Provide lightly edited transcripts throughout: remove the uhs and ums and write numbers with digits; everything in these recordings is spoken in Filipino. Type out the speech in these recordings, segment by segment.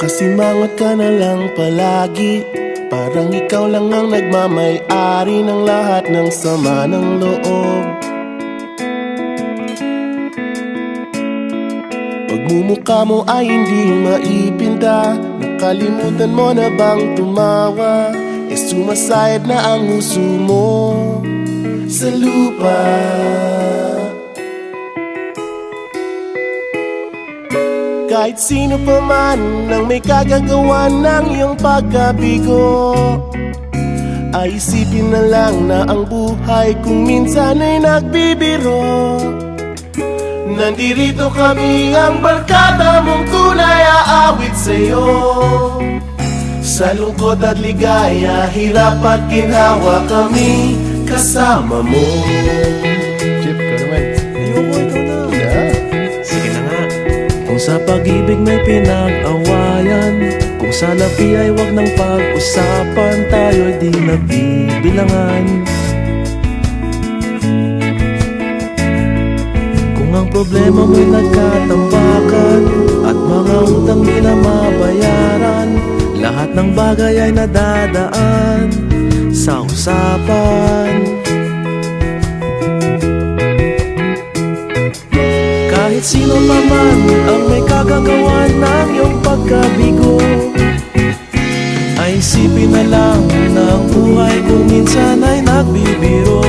Nakasimangot ka na lang palagi, parang ikaw lang ang nagmamay-ari ng lahat ng sama ng loob. Pagmumukha mo ay hindi maipinta, nakalimutan mo na bang tumawa? E sumasayad na ang huso mo sa lupa. Kahit sino pa man ang may kagagawa ng iyong pagkabigo, ay isipin na lang na ang buhay kung minsan ay nagbibiro. Nandirito kami, ang barkada mong tunay aawit sa'yo. Sa lungkot at ligaya, hirap at ginhawa, kami kasama mo. Chip, ka naman. Ayoko, ikaw na. Sige na nga. Kung sa pag-ibig may pinag-awayan, kung sa labi ay wag nang pag-usapan, tayo'y di nagbibilangan. Kung ang problema mo'y nagkatambakan at mga utang di na mabayaran, lahat ng bagay ay nadadaan sa usapan. Kahit sino naman ang may kagagawa ng iyong pagkabigo, ay isipin na lang na ang buhay kung minsan ay nagbibiro.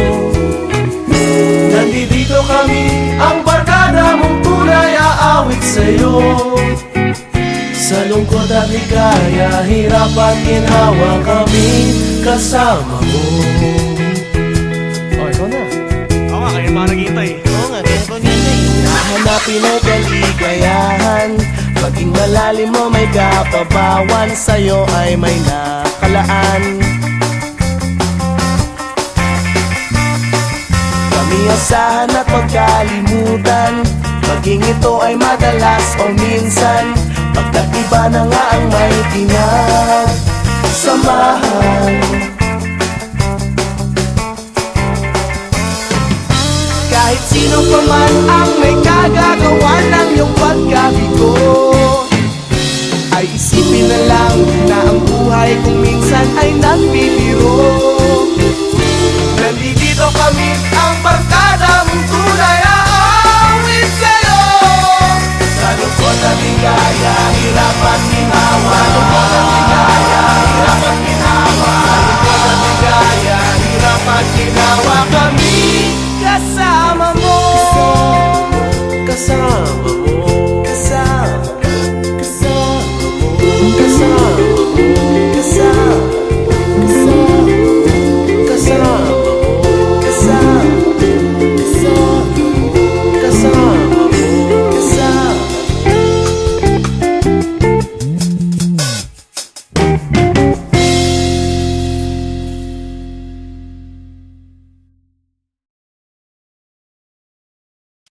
Nandito kami, ang barkada mong tunay aawit sa'yo. Sa lungkot at ligaya, hirap at ginhawa, kami kasama mo. Oh, ikaw na. Oo nga, kayo mga naghihintay. Oo nga, kaya ko nintay. Hanapin ay kaligayahan, maging malalim mo may kapabawan, sa'yo ay may nakalaan. Kami asahan at magkalimutan, maging ito ay madalas o minsan, pagkat iba na nga ang may pinagsamahan. Kahit sino pa man ang may kagagawa ng iyong pagkabigo, ay isipin na lang na ang buhay kung minsan ay nagbibiro. Nandito kami, ang